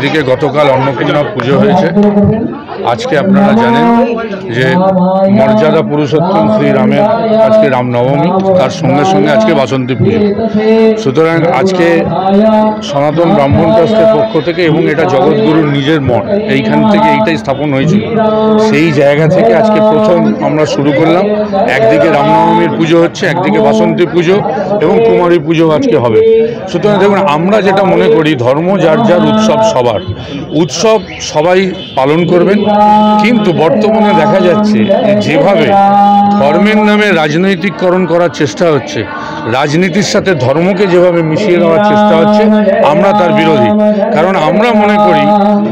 এদিকে গতকাল অন্নপূর্ণা পুজো হয়েছে। আজকে আপনারা জানেন যে মর্যাদা পুরুষোত্তম শ্রীরামের আজকে রামনবমী, তার সঙ্গে সঙ্গে আজকে বাসন্তী পুজো। সুতরাং আজকে সনাতন ব্রাহ্মণ ট্রাস্টের পক্ষ থেকে এবং এটা জগৎগুরুর নিজের মঠ, এইখান থেকে এইটাই স্থাপন হয়েছিল, সেই জায়গা থেকে আজকে প্রথম আমরা শুরু করলাম। একদিকে রামনবমীর পুজো হচ্ছে, একদিকে বাসন্তী পুজো এবং কুমারী পুজো আজকে হবে। সুতরাং দেখুন, আমরা যেটা মনে করি ধর্ম যার যার, উৎসব সবার, উৎসব সবাই পালন করবেন। কিন্তু বর্তমানে দেখা যাচ্ছে যেভাবে ধর্মের নামে রাজনৈতিককরণ করার চেষ্টা হচ্ছে, রাজনীতির সাথে ধর্মকে যেভাবে মিশিয়ে দেওয়ার চেষ্টা হচ্ছে, আমরা তার বিরোধী। কারণ আমরা মনে করি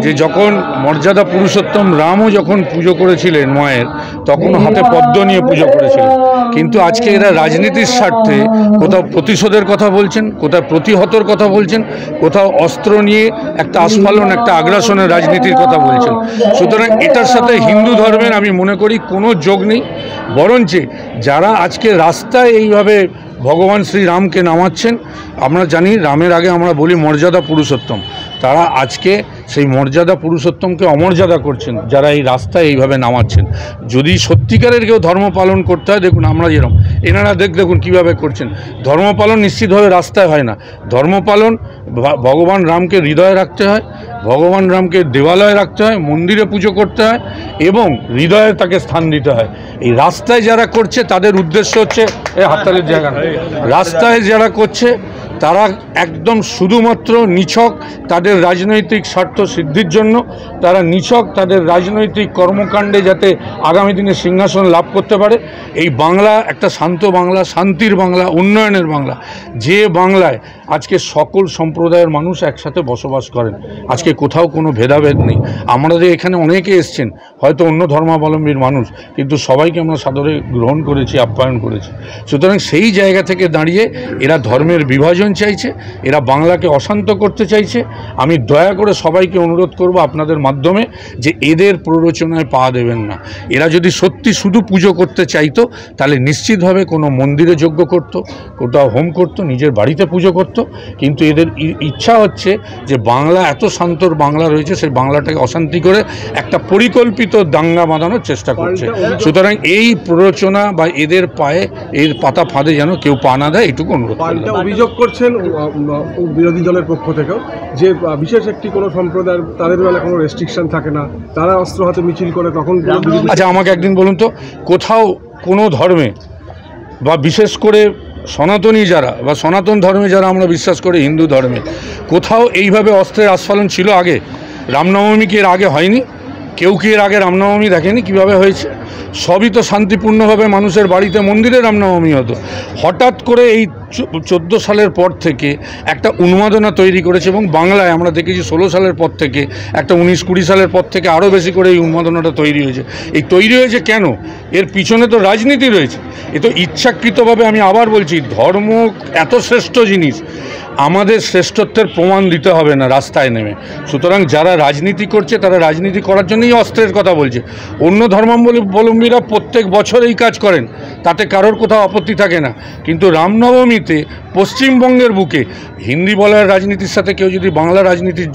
যে যখন মর্যাদা পুরুষোত্তম রামও যখন পুজো করেছিলেন মায়ের, তখন হাতে পদ্ম নিয়ে পুজো করেছিলেন। কিন্তু আজকে এরা রাজনীতির স্বার্থে কোথাও প্রতিশোধের কথা বলছেন, কোথাও প্রতিহতর কথা বলছেন, কোথাও অস্ত্র নিয়ে একটা আস্ফালন, একটা আগ্রাসনের রাজনীতির কথা বলছেন। সুতরাং এটার সাথে হিন্দু ধর্মের আমি মনে করি কোনো যোগ নেই। বরঞ্চ যারা আজকে রাস্তায় এইভাবে ভগবান শ্রীরামকে নামাচ্ছেন, আমরা জানি রামের আগে আমরা বলি মর্যাদা পুরুষোত্তম, তারা আজকে সেই মর্যাদা পুরুষোত্তমকে অমর্যাদা করছেন যারা এই রাস্তায় এইভাবে নামাচ্ছেন। যদি সত্যিকারের কেউ ধর্ম পালন করতে হয়, দেখুন আমরা যেরকম এনারা দেখুন কীভাবে করছেন। ধর্ম পালন নিশ্চিতভাবে রাস্তায় হয় না। ধর্ম পালন ভগবান রামকে হৃদয়ে রাখতে হয়, ভগবান রামকে দেবালয়ে রাখতে হয়, মন্দিরে পুজো করতে হয় এবং হৃদয়ে তাকে স্থান দিতে হয়। এই রাস্তায় যারা করছে তাদের উদ্দেশ্য হচ্ছে হাততালির জায়গা না, রাস্তায় যারা করছে তারা একদম শুধুমাত্র নিছক তাদের রাজনৈতিক স্বার্থ সিদ্ধির জন্য, তারা নিছক তাদের রাজনৈতিক কর্মকাণ্ডে যাতে আগামী দিনে সিংহাসন লাভ করতে পারে। এই বাংলা একটা শান্ত বাংলা, শান্তির বাংলা, উন্নয়নের বাংলা, যে বাংলায় আজকে সকল সম্প্রদায়ের মানুষ একসাথে বসবাস করেন। আজকে কোথাও কোনো ভেদাভেদ নেই। আমাদের এখানে অনেকে এসছেন হয়তো অন্য ধর্মাবলম্বীর মানুষ, কিন্তু সবাইকে আমরা সাদরে গ্রহণ করেছি, আপ্যায়ন করেছি। সুতরাং সেই জায়গা থেকে দাঁড়িয়ে এরা ধর্মের বিভাজন চাইছে, এরা বাংলাকে অশান্ত করতে চাইছে। আমি দয়া করে সবাইকে অনুরোধ করব আপনাদের মাধ্যমে যে এদের প্ররোচনায় পা দেবেন না। এরা যদি সত্যি শুধু পুজো করতে চাইতো তাহলে নিশ্চিতভাবে কোনো মন্দিরে যজ্ঞ করত, কোথাও হোম করত, নিজের বাড়িতে পুজো করত। কিন্তু এদের ইচ্ছা হচ্ছে যে বাংলা এত শান্তর বাংলা রয়েছে, সেই বাংলাটাকে অশান্তি করে একটা পরিকল্পিত দাঙ্গা বাঁধানোর চেষ্টা করছে। সুতরাং এই প্ররোচনা বা এদের পায়ে, এর পাতা ফাঁদে যেন কেউ পা না দেয়, এইটুকু অনুরোধ। অভিযোগ করছেন বিরোধী দলের পক্ষ থেকেও যে বিশেষ একটি কোনো সম্প্রদায়ের তাদের বেলা কোনো রেস্ট্রিকশন থাকে না, তারা অস্ত্র হাতে মিছিল করে, তখন আচ্ছা আমাকে একদিন বলুন তো, কোথাও কোনো ধর্মে বা বিশেষ করে সনাতনী যারা বা সনাতন ধর্মে যারা আমরা বিশ্বাস করি, হিন্দু ধর্মে, কোথাও এইভাবে অস্ত্রের আস্ফালন ছিল আগে? রামনবমী কি এর আগে হয়নি? কেউ কি এর আগে রামনবমী দেখেনি কীভাবে হয়েছে? সবই তো শান্তিপূর্ণভাবে মানুষের বাড়িতে মন্দিরে রামনবমী হতো। হঠাৎ করে এই 14 সালের পর থেকে একটা উন্মাদনা তৈরি করেছে এবং বাংলায় আমরা দেখেছি 16 সালের পর থেকে, একটা 19-20 সালের পর থেকে আরও বেশি করে এই উন্মাদনাটা তৈরি হয়েছে। এই তৈরি হয়েছে কেন? এর পিছনে তো রাজনীতি রয়েছে। এ তো ইচ্ছাকৃতভাবে, আমি আবার বলছি, ধর্ম এত শ্রেষ্ঠ জিনিস, আমাদের শ্রেষ্ঠত্বের প্রমাণ দিতে হবে না রাস্তায় নেমে। সুতরাং যারা রাজনীতি করছে তারা রাজনীতি করার জন্যই অস্ত্রের কথা বলছে। অন্য ধর্মাবলম্বীরা প্রত্যেক বছর এই কাজ করেন, তাতে কারোর কোথাও আপত্তি থাকে না। কিন্তু রামনবমীতে পশ্চিমবঙ্গের বুকে হিন্দি বলার রাজনীতির সাথে কেউ যদি বাংলা রাজনীতির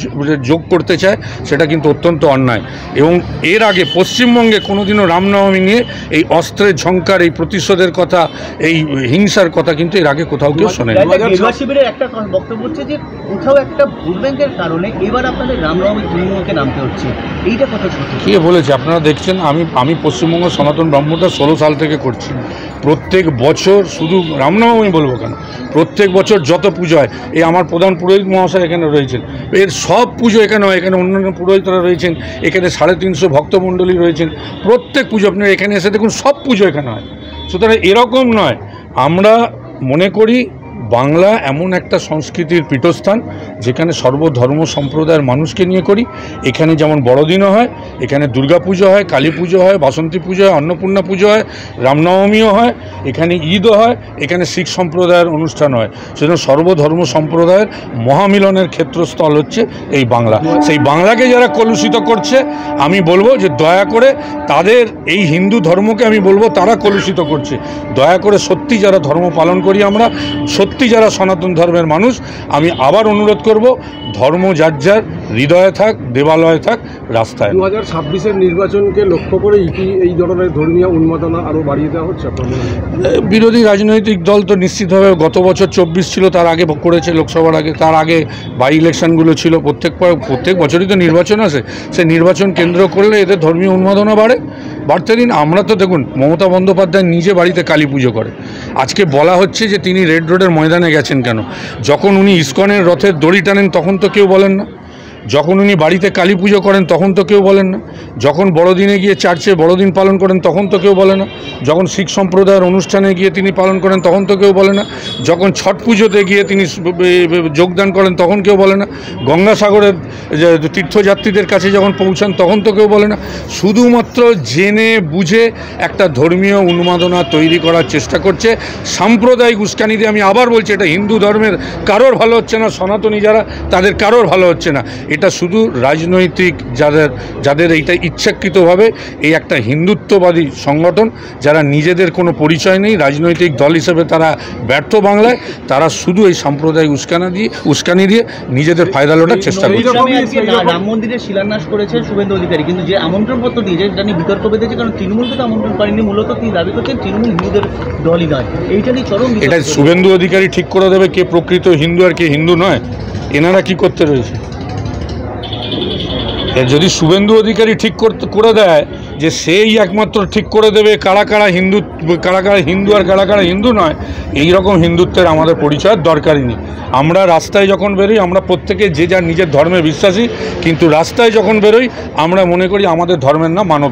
যোগ করতে চায়, সেটা কিন্তু অত্যন্ত অন্যায়। এবং এর আগে পশ্চিমবঙ্গে কোনোদিনও রামনবমী নিয়ে এই অস্ত্রের ঝঙ্কার, এই প্রতিশোধের কথা, এই হিংসার কথা কিন্তু এর আগে কোথাও কেউ শোনেনি। একটা বক্তব্য হচ্ছে যে কোথাও একটা ভোট ব্যাংকের কারণে এবার আপনাদের রামনবমী তৃণমূলকে নামতে হচ্ছে, এইটা কথা কে বলেছে? আপনারা দেখছেন, আমি পশ্চিমবঙ্গ সনাতন ব্রাহ্মণটা 16 সাল থেকে করছি। প্রত্যেক বছর, শুধু রামনবমী বলবো কেন, প্রত্যেক বছর যত পুজো হয়, এই আমার প্রধান পুরোহিত মহাশয় এখানে রয়েছেন, এর সব পুজো এখানে হয়। এখানে অন্যান্য পুরোহিতরা রয়েছেন, এখানে 350 ভক্তমণ্ডলী রয়েছেন। প্রত্যেক পুজো আপনারা এখানে এসে দেখুন, সব পুজো এখানে হয়। সুতরাং এরকম নয়। আমরা মনে করি বাংলা এমন একটা সংস্কৃতির পীঠস্থান যেখানে সর্বধর্ম সম্প্রদায়ের মানুষকে নিয়ে করি। এখানে যেমন বড়দিনও হয়, এখানে দুর্গাপুজো হয়, কালী পুজো হয়, বাসন্তী পুজো হয়, অন্নপূর্ণা পুজো হয়, রামনবমীও হয়, এখানে ঈদও হয়, এখানে শিখ সম্প্রদায়ের অনুষ্ঠান হয়। সেজন্য সর্বধর্ম সম্প্রদায়ের মহামিলনের ক্ষেত্রস্থল হচ্ছে এই বাংলা। সেই বাংলাকে যারা কলুষিত করছে, আমি বলবো যে দয়া করে তাদের, এই হিন্দু ধর্মকে আমি বলবো তারা কলুষিত করছে। দয়া করে সত্যি যারা ধর্ম পালন করি আমরা, সত্যি সত্যি যারা সনাতন ধর্মের মানুষ, আমি আবার অনুরোধ করব, ধর্ম যার যার হৃদয়ে থাক, দেবালয়ে থাক, রাস্তায় না। 2026-এর নির্বাচনকে লক্ষ্য করে কি এই ধরনের ধর্মীয় উন্মাদনা আরও বাড়িয়ে দেওয়া হচ্ছে আপনার মনে হয়? বিরোধী রাজনৈতিক দল তো নিশ্চিতভাবে গত বছর 24 ছিল, তার আগে করেছে লোকসভার আগে, তার আগে বাই ইলেকশনগুলো ছিল, প্রত্যেক বছরই তো নির্বাচন আসে, সে নির্বাচন কেন্দ্র করলে এদের ধর্মীয় উন্মাদনা বাড়তে দিন। আমরা তো দেখুন, মমতা বন্দ্যোপাধ্যায় নিজে বাড়িতে কালী পুজো করে। আজকে বলা হচ্ছে যে তিনি রেড রোডের ময়দানে গেছেন কেন? যখন উনি ইসকনের রথের দড়ি টানেন তখন তো কেউ বলেন না, যখন উনি বাড়িতে কালী পুজো করেন তখন তো কেউ বলেন না, যখন বড়দিনে গিয়ে চার্চে বড়দিন পালন করেন তখন তো কেউ বলে না, যখন শিখ সম্প্রদায়ের অনুষ্ঠানে গিয়ে তিনি পালন করেন তখন তো কেউ বলে না, যখন ছট পুজোতে গিয়ে তিনি যোগদান করেন তখন কেউ বলে না, গঙ্গাসাগরের তীর্থযাত্রীদের কাছে যখন পৌঁছান তখন তো কেউ বলে না। শুধুমাত্র জেনে বুঝে একটা ধর্মীয় উন্মাদনা তৈরি করার চেষ্টা করছে, সাম্প্রদায়িক উস্কানি দিয়ে। আমি আবার বলছি, এটা হিন্দু ধর্মের কারোর ভালো হচ্ছে না, সনাতনী যারা তাদের কারোর ভালো হচ্ছে না। এটা শুধু রাজনৈতিক যাদের এইটা ইচ্ছাকৃতভাবে এই একটা হিন্দুত্ববাদী সংগঠন, যারা নিজেদের কোনো পরিচয় নেই, রাজনৈতিক দল হিসেবে তারা ব্যর্থ বাংলায়, তারা শুধু এই সাম্প্রদায়িক উস্কানি দিয়ে নিজেদের ফায়দা লোটার চেষ্টা করছে। রাম মন্দিরের শিলান্যাস করেছে শুভেন্দু অধিকারী, কিন্তু যে আমন্ত্রণপত্র দিয়েছে এটা নিয়ে বিতর্ক বেঁধেছে, কারণ তৃণমূলকে তো আমন্ত্রণ করেনি। মূলত তিনি দাবি করছেন তৃণমূল হিন্দুদের দলই নয়, এইটা নিয়ে চরম এটা শুভেন্দু অধিকারী ঠিক করে দেবে কে প্রকৃত হিন্দু আর কে হিন্দু নয়। এনারা কি করতে রয়েছে? যদি শুভেন্দু অধিকারী ঠিক করে দেয় যে সেই একমাত্র ঠিক করে দেবে কারা কারা হিন্দু আর কারা কারা হিন্দু নয়, এই রকম হিন্দুত্বের আমাদের পরিচয়ের দরকারই নেই। আমরা রাস্তায় যখন বেরোই, আমরা প্রত্যেকে যে যার নিজের ধর্মে বিশ্বাসী, কিন্তু রাস্তায় যখন বেরোই আমরা মনে করি আমাদের ধর্মের নাম মানব।